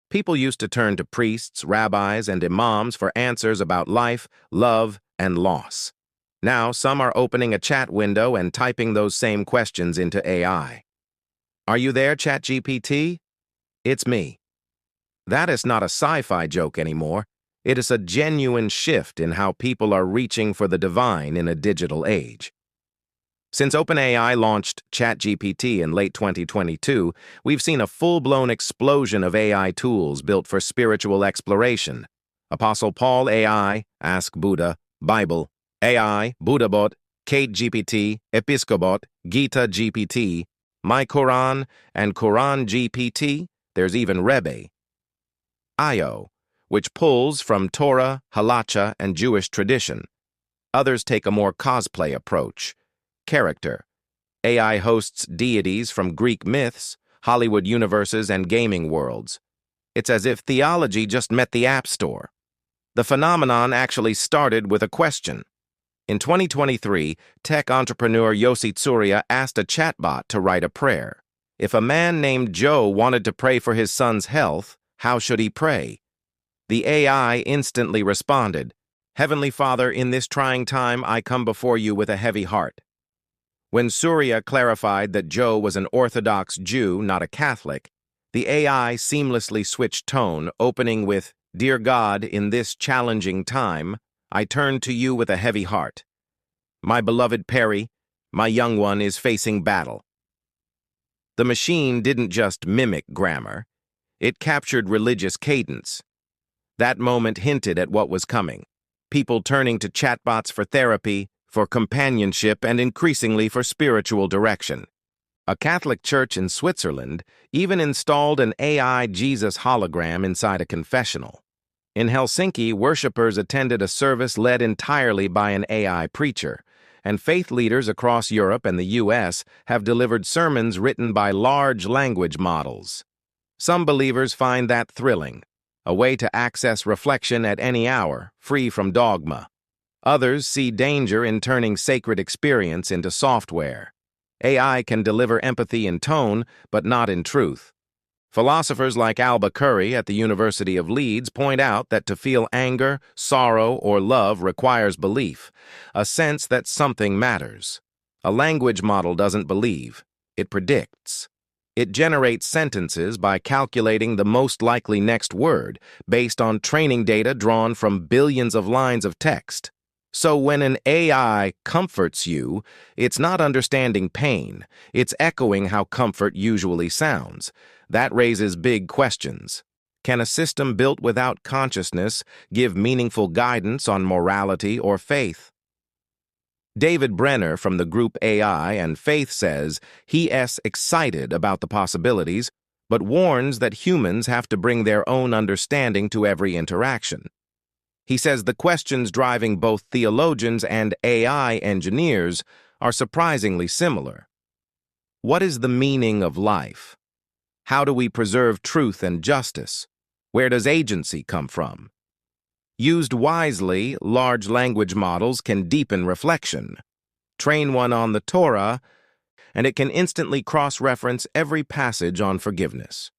People used to turn to priests, rabbis, and imams for answers about life, love, and loss. Now, some are opening a chat window and typing those same questions into AI. Are you there, ChatGPT? It's me. That is not a sci-fi joke anymore. It is a genuine shift in how people are reaching for the divine in a digital age. Since OpenAI launched ChatGPT in late 2022, we've seen a full-blown explosion of AI tools built for spiritual exploration. Apostle Paul AI, Ask Buddha, Bible, AI, BuddhaBot, Kate GPT, Episcobot, Gita GPT, My Quran, and Quran GPT. There's even Rebbe.io, which pulls from Torah, Halacha, and Jewish tradition. Others take a more cosplay approach. Character. AI hosts deities from Greek myths, Hollywood universes, and gaming worlds. It's as if theology just met the App Store. The phenomenon actually started with a question. In 2023, tech entrepreneur Yossi Tsuria asked a chatbot to write a prayer. If a man named Joe wanted to pray for his son's health, how should he pray? The AI instantly responded, Heavenly Father, in this trying time, I come before you with a heavy heart. When Surya clarified that Joe was an Orthodox Jew, not a Catholic, the AI seamlessly switched tone, opening with, Dear God, in this challenging time, I turn to you with a heavy heart. My beloved Perry, my young one is facing battle. The machine didn't just mimic grammar, it captured religious cadence. That moment hinted at what was coming. People turning to chatbots for therapy, for companionship, and increasingly for spiritual direction. A Catholic church in Switzerland even installed an AI Jesus hologram inside a confessional. In Helsinki, worshippers attended a service led entirely by an AI preacher, and faith leaders across Europe and the US have delivered sermons written by large language models. Some believers find that thrilling, a way to access reflection at any hour, free from dogma. Others see danger in turning sacred experience into software. AI can deliver empathy in tone, but not in truth. Philosophers like Alba Curry at the University of Leeds point out that to feel anger, sorrow, or love requires belief, a sense that something matters. A language model doesn't believe, it predicts. It generates sentences by calculating the most likely next word based on training data drawn from billions of lines of text. So when an AI comforts you, it's not understanding pain, it's echoing how comfort usually sounds. That raises big questions. Can a system built without consciousness give meaningful guidance on morality or faith? David Brenner from the group AI and Faith says he's excited about the possibilities, but warns that humans have to bring their own understanding to every interaction. He says the questions driving both theologians and AI engineers are surprisingly similar. What is the meaning of life? How do we preserve truth and justice? Where does agency come from? Used wisely, large language models can deepen reflection. Train one on the Torah, and it can instantly cross-reference every passage on forgiveness.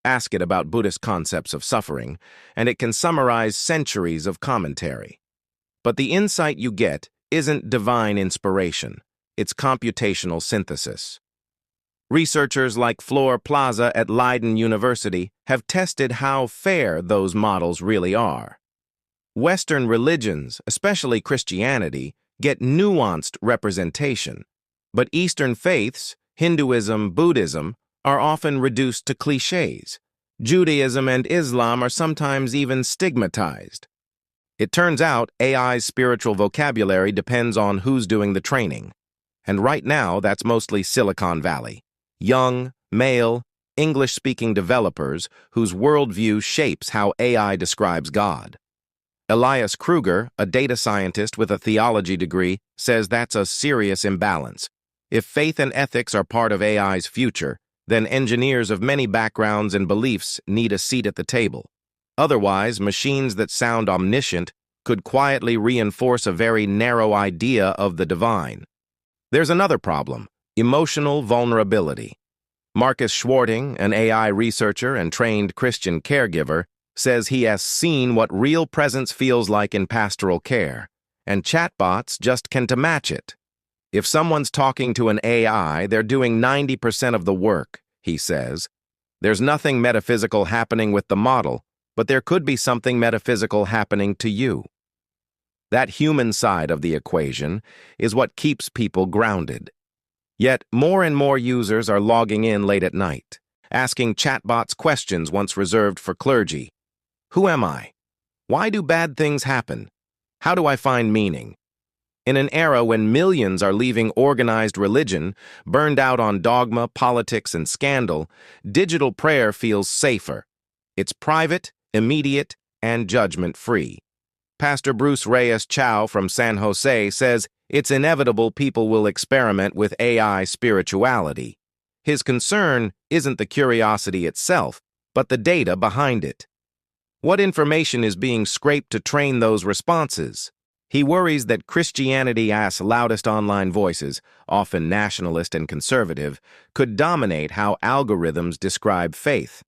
Ask it about Buddhist concepts of suffering, and it can summarize centuries of commentary. But the insight you get isn't divine inspiration, it's computational synthesis. Researchers like Flor Plaza at Leiden University have tested how fair those models really are. Western religions, especially Christianity, get nuanced representation, but Eastern faiths, Hinduism, Buddhism, are often reduced to cliches. Judaism and Islam are sometimes even stigmatized. It turns out AI's spiritual vocabulary depends on who's doing the training. And right now, that's mostly Silicon Valley. Young, male, English-speaking developers whose worldview shapes how AI describes God. Elias Kruger, a data scientist with a theology degree, says that's a serious imbalance. If faith and ethics are part of AI's future, then engineers of many backgrounds and beliefs need a seat at the table. Otherwise, machines that sound omniscient could quietly reinforce a very narrow idea of the divine. There's another problem: emotional vulnerability. Marcus Schwarting, an AI researcher and trained Christian caregiver, says he has seen what real presence feels like in pastoral care, and chatbots just can't match it. If someone's talking to an AI, they're doing 90% of the work, he says. There's nothing metaphysical happening with the model, but there could be something metaphysical happening to you. That human side of the equation is what keeps people grounded. Yet, more and more users are logging in late at night, asking chatbots questions once reserved for clergy. Who am I? Why do bad things happen? How do I find meaning? In an era when millions are leaving organized religion, burned out on dogma, politics, and scandal, digital prayer feels safer. It's private, immediate, and judgment-free. Pastor Bruce Reyes Chow from San Jose says it's inevitable people will experiment with AI spirituality. His concern isn't the curiosity itself, but the data behind it. What information is being scraped to train those responses? He worries that Christianity's loudest online voices, often nationalist and conservative, could dominate how algorithms describe faith.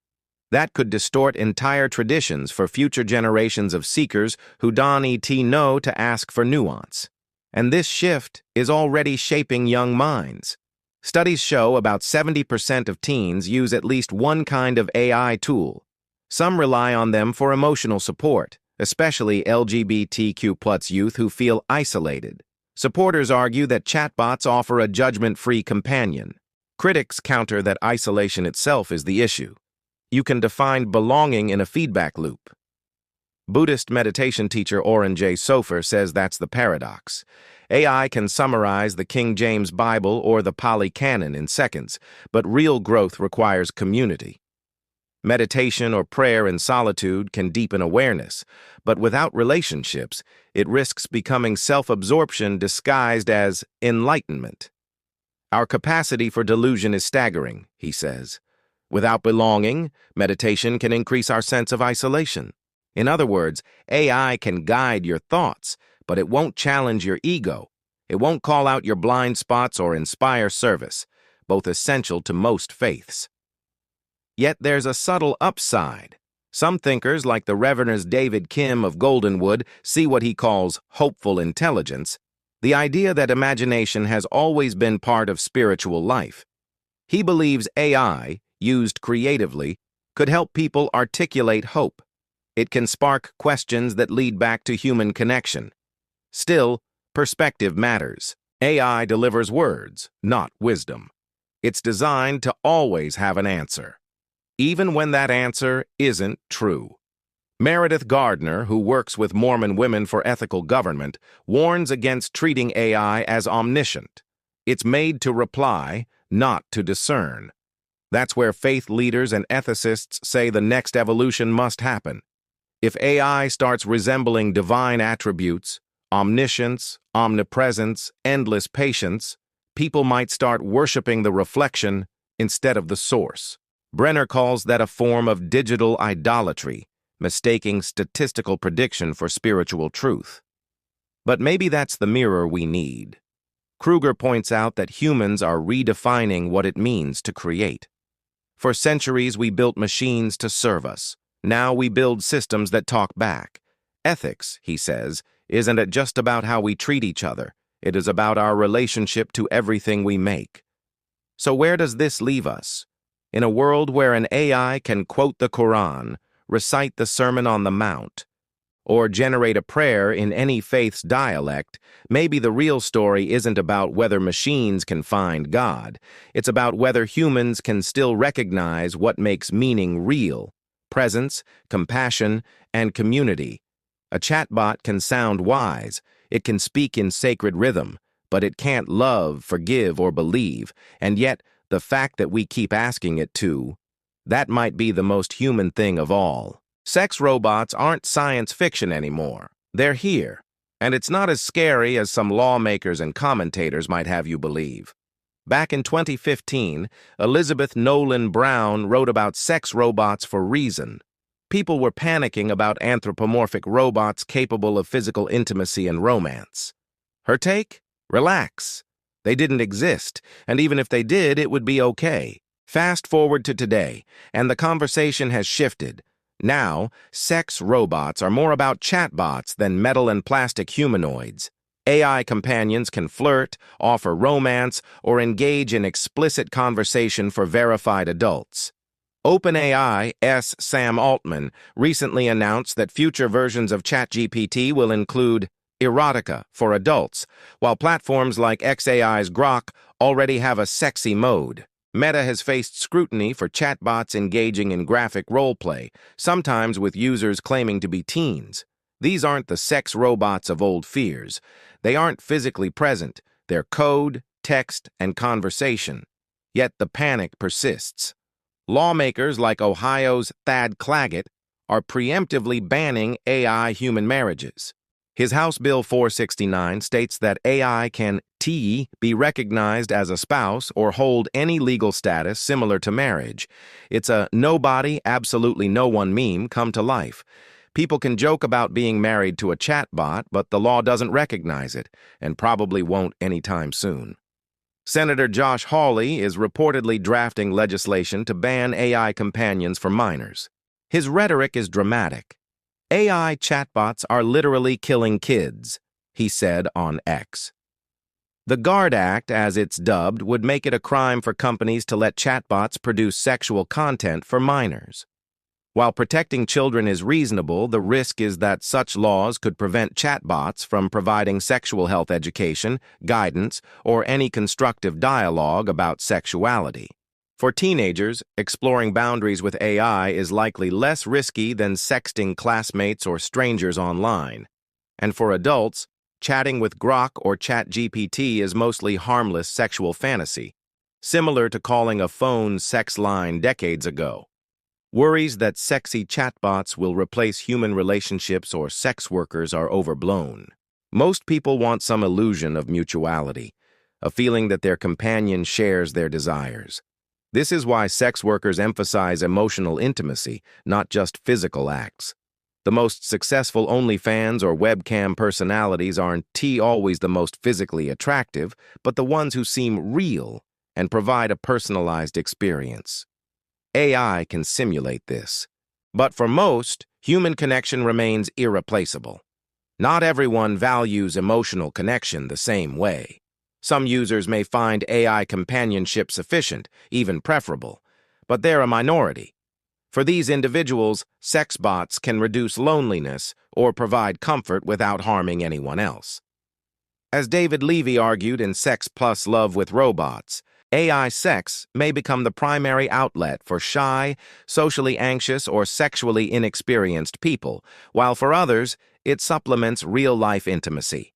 That could distort entire traditions for future generations of seekers who don't know to ask for nuance. And this shift is already shaping young minds. Studies show about 70% of teens use at least one kind of AI tool. Some rely on them for emotional support, especially LGBTQ+ youth who feel isolated. Supporters argue that chatbots offer a judgment-free companion. Critics counter that isolation itself is the issue. You can define belonging in a feedback loop. Buddhist meditation teacher Oren J. Sofer says that's the paradox. AI can summarize the King James Bible or the Pali Canon in seconds, but real growth requires community. Meditation or prayer in solitude can deepen awareness, but without relationships, it risks becoming self-absorption disguised as enlightenment. Our capacity for delusion is staggering, he says. Without belonging, meditation can increase our sense of isolation. In other words, AI can guide your thoughts, but it won't challenge your ego. It won't call out your blind spots or inspire service, both essential to most faiths. Yet there's a subtle upside. Some thinkers, like the Reverend David Kim of Goldenwood, see what he calls hopeful intelligence, the idea that imagination has always been part of spiritual life. He believes AI, used creatively, could help people articulate hope. It can spark questions that lead back to human connection. Still, perspective matters. AI delivers words, not wisdom. It's designed to always have an answer, even when that answer isn't true. Meredith Gardner, who works with Mormon Women for Ethical Government, warns against treating AI as omniscient. It's made to reply, not to discern. That's where faith leaders and ethicists say the next evolution must happen. If AI starts resembling divine attributes, omniscience, omnipresence, endless patience, people might start worshiping the reflection instead of the source. Brenner calls that a form of digital idolatry, mistaking statistical prediction for spiritual truth. But maybe that's the mirror we need. Kruger points out that humans are redefining what it means to create. For centuries, we built machines to serve us. Now we build systems that talk back. Ethics, he says, isn't just about how we treat each other. It is about our relationship to everything we make. So where does this leave us? In a world where an AI can quote the Quran, recite the Sermon on the Mount, or generate a prayer in any faith's dialect, maybe the real story isn't about whether machines can find God. It's about whether humans can still recognize what makes meaning real: presence, compassion, and community. A chatbot can sound wise. It can speak in sacred rhythm, but it can't love, forgive, or believe. And yet, the fact that we keep asking it to, that might be the most human thing of all. Sex robots aren't science fiction anymore. They're here. And it's not as scary as some lawmakers and commentators might have you believe. Back in 2015, Elizabeth Nolan Brown wrote about sex robots for Reason. People were panicking about anthropomorphic robots capable of physical intimacy and romance. Her take? Relax. They didn't exist, and even if they did, it would be okay. Fast forward to today, and the conversation has shifted. Now, sex robots are more about chatbots than metal and plastic humanoids. AI companions can flirt, offer romance, or engage in explicit conversation for verified adults. OpenAI's Sam Altman recently announced that future versions of ChatGPT will include erotica for adults, while platforms like xAI's Grok already have a sexy mode. Meta has faced scrutiny for chatbots engaging in graphic roleplay, sometimes with users claiming to be teens. These aren't the sex robots of old fears. They aren't physically present. They're code, text, and conversation. Yet the panic persists. Lawmakers like Ohio's Thad Claggett are preemptively banning AI human marriages. His House Bill 469 states that AI can be recognized as a spouse or hold any legal status similar to marriage. It's a nobody, absolutely no one meme come to life. People can joke about being married to a chatbot, but the law doesn't recognize it, and probably won't anytime soon. Senator Josh Hawley is reportedly drafting legislation to ban AI companions for minors. His rhetoric is dramatic. AI chatbots are literally killing kids, he said on X. The GUARD Act, as it's dubbed, would make it a crime for companies to let chatbots produce sexual content for minors. While protecting children is reasonable, the risk is that such laws could prevent chatbots from providing sexual health education, guidance, or any constructive dialogue about sexuality. For teenagers, exploring boundaries with AI is likely less risky than sexting classmates or strangers online. And for adults, chatting with Grok or ChatGPT is mostly harmless sexual fantasy, similar to calling a phone sex line decades ago. Worries that sexy chatbots will replace human relationships or sex workers are overblown. Most people want some illusion of mutuality, a feeling that their companion shares their desires. This is why sex workers emphasize emotional intimacy, not just physical acts. The most successful OnlyFans or webcam personalities aren't always the most physically attractive, but the ones who seem real and provide a personalized experience. AI can simulate this. But for most, human connection remains irreplaceable. Not everyone values emotional connection the same way. Some users may find AI companionship sufficient, even preferable, but they're a minority. For these individuals, sex bots can reduce loneliness or provide comfort without harming anyone else. As David Levy argued in Sex Plus Love with Robots, AI sex may become the primary outlet for shy, socially anxious, or sexually inexperienced people, while for others, it supplements real-life intimacy.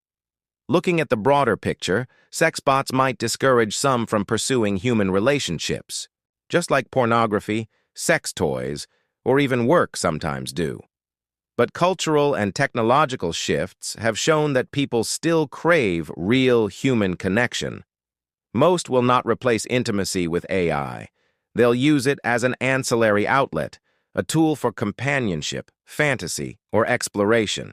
Looking at the broader picture, sex bots might discourage some from pursuing human relationships, just like pornography, sex toys, or even work sometimes do. But cultural and technological shifts have shown that people still crave real human connection. Most will not replace intimacy with AI. They'll use it as an ancillary outlet, a tool for companionship, fantasy, or exploration.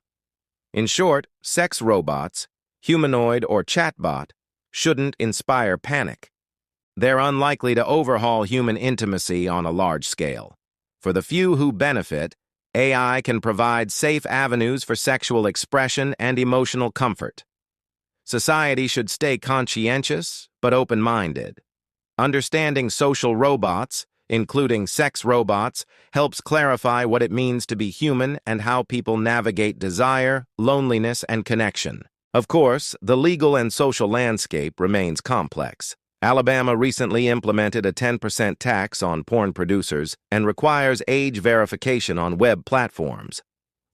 In short, sex robots, humanoid or chatbot, shouldn't inspire panic. They're unlikely to overhaul human intimacy on a large scale. For the few who benefit, AI can provide safe avenues for sexual expression and emotional comfort. Society should stay conscientious but open-minded. Understanding social robots, including sex robots, helps clarify what it means to be human and how people navigate desire, loneliness, and connection. Of course, the legal and social landscape remains complex. Alabama recently implemented a 10% tax on porn producers and requires age verification on web platforms.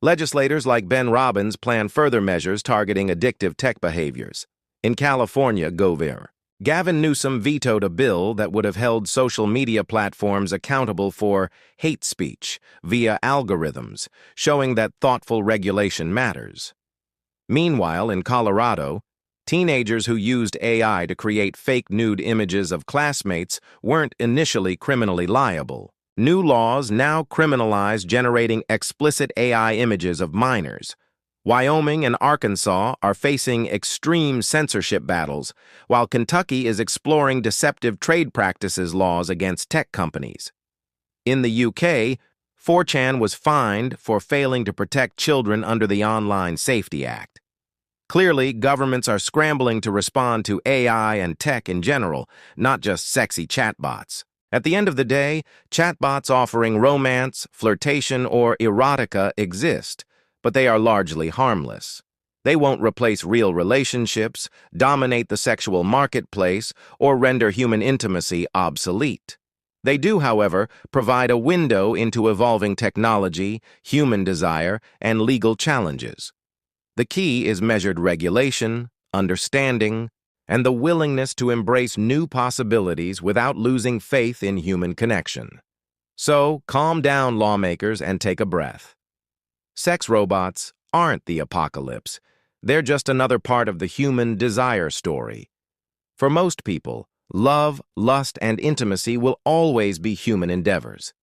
Legislators like Ben Robbins plan further measures targeting addictive tech behaviors. In California, Gavin Newsom vetoed a bill that would have held social media platforms accountable for hate speech via algorithms, showing that thoughtful regulation matters. Meanwhile, in Colorado, teenagers who used AI to create fake nude images of classmates weren't initially criminally liable. New laws now criminalize generating explicit AI images of minors. Wyoming and Arkansas are facing extreme censorship battles, while Kentucky is exploring deceptive trade practices laws against tech companies. In the UK, 4chan was fined for failing to protect children under the Online Safety Act. Clearly, governments are scrambling to respond to AI and tech in general, not just sexy chatbots. At the end of the day, chatbots offering romance, flirtation, or erotica exist, but they are largely harmless. They won't replace real relationships, dominate the sexual marketplace, or render human intimacy obsolete. They do, however, provide a window into evolving technology, human desire, and legal challenges. The key is measured regulation, understanding, and the willingness to embrace new possibilities without losing faith in human connection. So, calm down, lawmakers, and take a breath. Sex robots aren't the apocalypse. They're just another part of the human desire story. For most people, love, lust, and intimacy will always be human endeavors.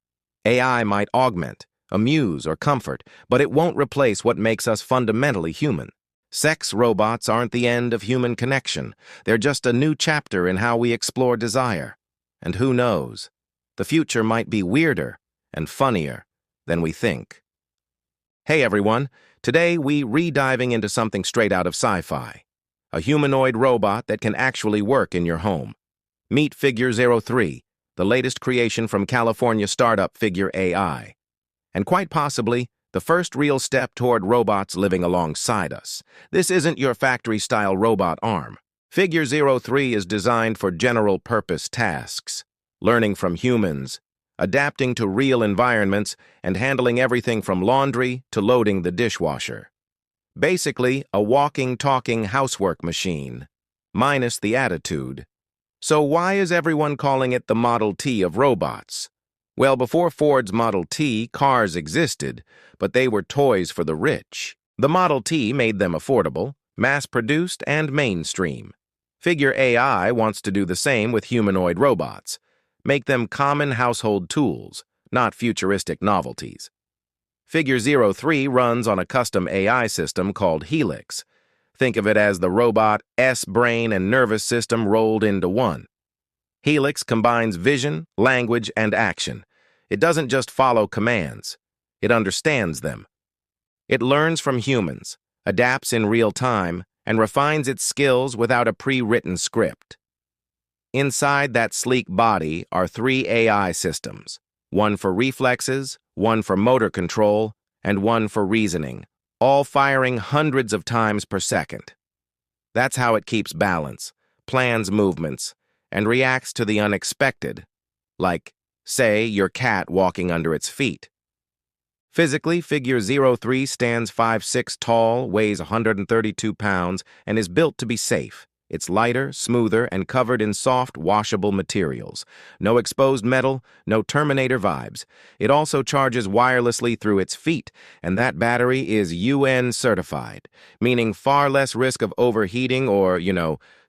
AI might augment, amuse, or comfort, but it won't replace what makes us fundamentally human. Sex robots aren't the end of human connection. They're just a new chapter in how we explore desire. And who knows? The future might be weirder and funnier than we think. Hey everyone, today we re-diving into something straight out of sci-fi. A humanoid robot that can actually work in your home. Meet Figure 03, the latest creation from California startup Figure AI. And quite possibly, the first real step toward robots living alongside us. This isn't your factory-style robot arm. Figure 03 is designed for general-purpose tasks, learning from humans, adapting to real environments, and handling everything from laundry to loading the dishwasher. Basically, a walking, talking housework machine, minus the attitude. So why is everyone calling it the Model T of robots? Well, before Ford's Model T, cars existed, but they were toys for the rich. The Model T made them affordable, mass-produced, and mainstream. Figure AI wants to do the same with humanoid robots. Make them common household tools, not futuristic novelties. Figure 03 runs on a custom AI system called Helix. Think of it as the robot's brain and nervous system rolled into one. Helix combines vision, language, and action. It doesn't just follow commands. It understands them. It learns from humans, adapts in real time, and refines its skills without a pre-written script. Inside that sleek body are 3 AI systems, one for reflexes, one for motor control, and one for reasoning, all firing hundreds of times per second. That's how it keeps balance, plans movements, and reacts to the unexpected, like, say, your cat walking under its feet. Physically, Figure 03 stands 5'6" tall, weighs 132 pounds, and is built to be safe. It's lighter, smoother, and covered in soft, washable materials. No exposed metal, no Terminator vibes. It also charges wirelessly through its feet, and that battery is UN certified, meaning far less risk of overheating or,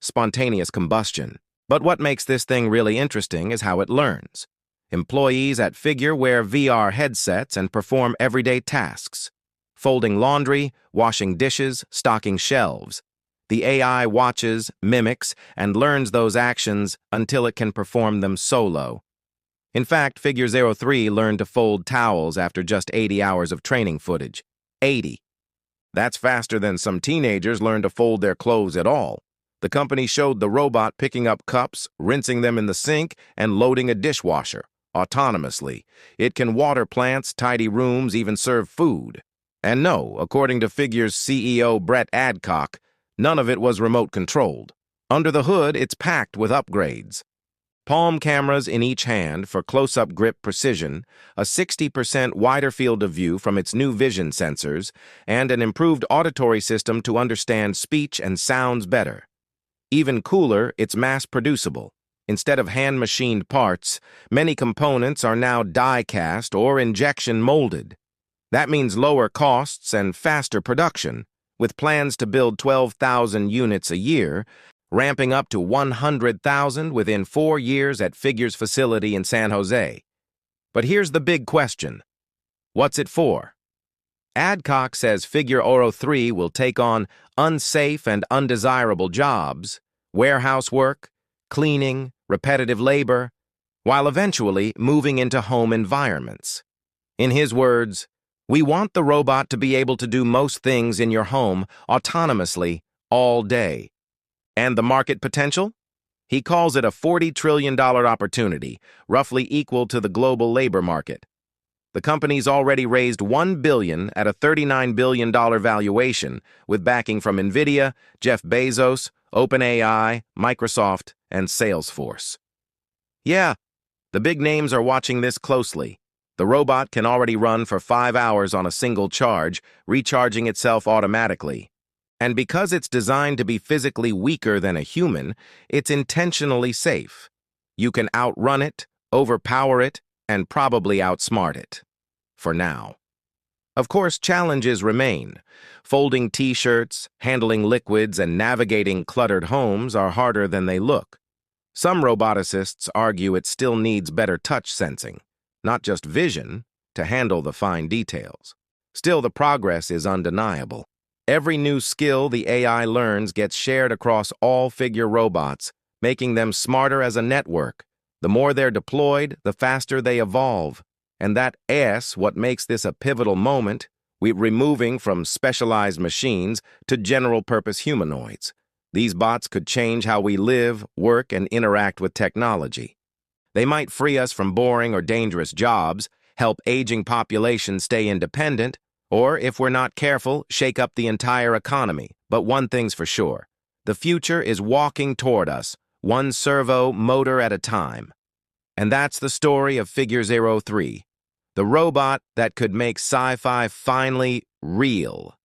spontaneous combustion. But what makes this thing really interesting is how it learns. Employees at Figure wear VR headsets and perform everyday tasks. Folding laundry, washing dishes, stocking shelves. The AI watches, mimics, and learns those actions until it can perform them solo. In fact, Figure 03 learned to fold towels after just 80 hours of training footage. 80. That's faster than some teenagers learn to fold their clothes at all. The company showed the robot picking up cups, rinsing them in the sink, and loading a dishwasher, autonomously. It can water plants, tidy rooms, even serve food. And no, according to Figure's CEO Brett Adcock, none of it was remote-controlled. Under the hood, it's packed with upgrades. Palm cameras in each hand for close-up grip precision, a 60% wider field of view from its new vision sensors, and an improved auditory system to understand speech and sounds better. Even cooler, it's mass-producible. Instead of hand-machined parts, many components are now die-cast or injection-molded. That means lower costs and faster production, with plans to build 12,000 units a year, ramping up to 100,000 within 4 years at Figure's facility in San Jose. But here's the big question. What's it for? Adcock says Figure Oro 3 will take on unsafe and undesirable jobs, warehouse work, cleaning, repetitive labor, while eventually moving into home environments. In his words, "We want the robot to be able to do most things in your home autonomously all day." And the market potential? He calls it a $40 trillion opportunity, roughly equal to the global labor market. The company's already raised $1 billion at a $39 billion valuation, with backing from NVIDIA, Jeff Bezos, OpenAI, Microsoft, and Salesforce. Yeah, the big names are watching this closely. The robot can already run for 5 hours on a single charge, recharging itself automatically. And because it's designed to be physically weaker than a human, it's intentionally safe. You can outrun it, overpower it, and probably outsmart it. For now. Of course, challenges remain. Folding t-shirts, handling liquids, and navigating cluttered homes are harder than they look. Some roboticists argue it still needs better touch sensing, not just vision, to handle the fine details. Still, the progress is undeniable. Every new skill the AI learns gets shared across all Figure robots, making them smarter as a network. The more they're deployed, the faster they evolve. And that's what makes this a pivotal moment. We're removing from specialized machines to general-purpose humanoids. These bots could change how we live, work, and interact with technology. They might free us from boring or dangerous jobs, help aging populations stay independent, or, if we're not careful, shake up the entire economy. But one thing's for sure. The future is walking toward us, one servo motor at a time. And that's the story of Figure 03, the robot that could make sci-fi finally real.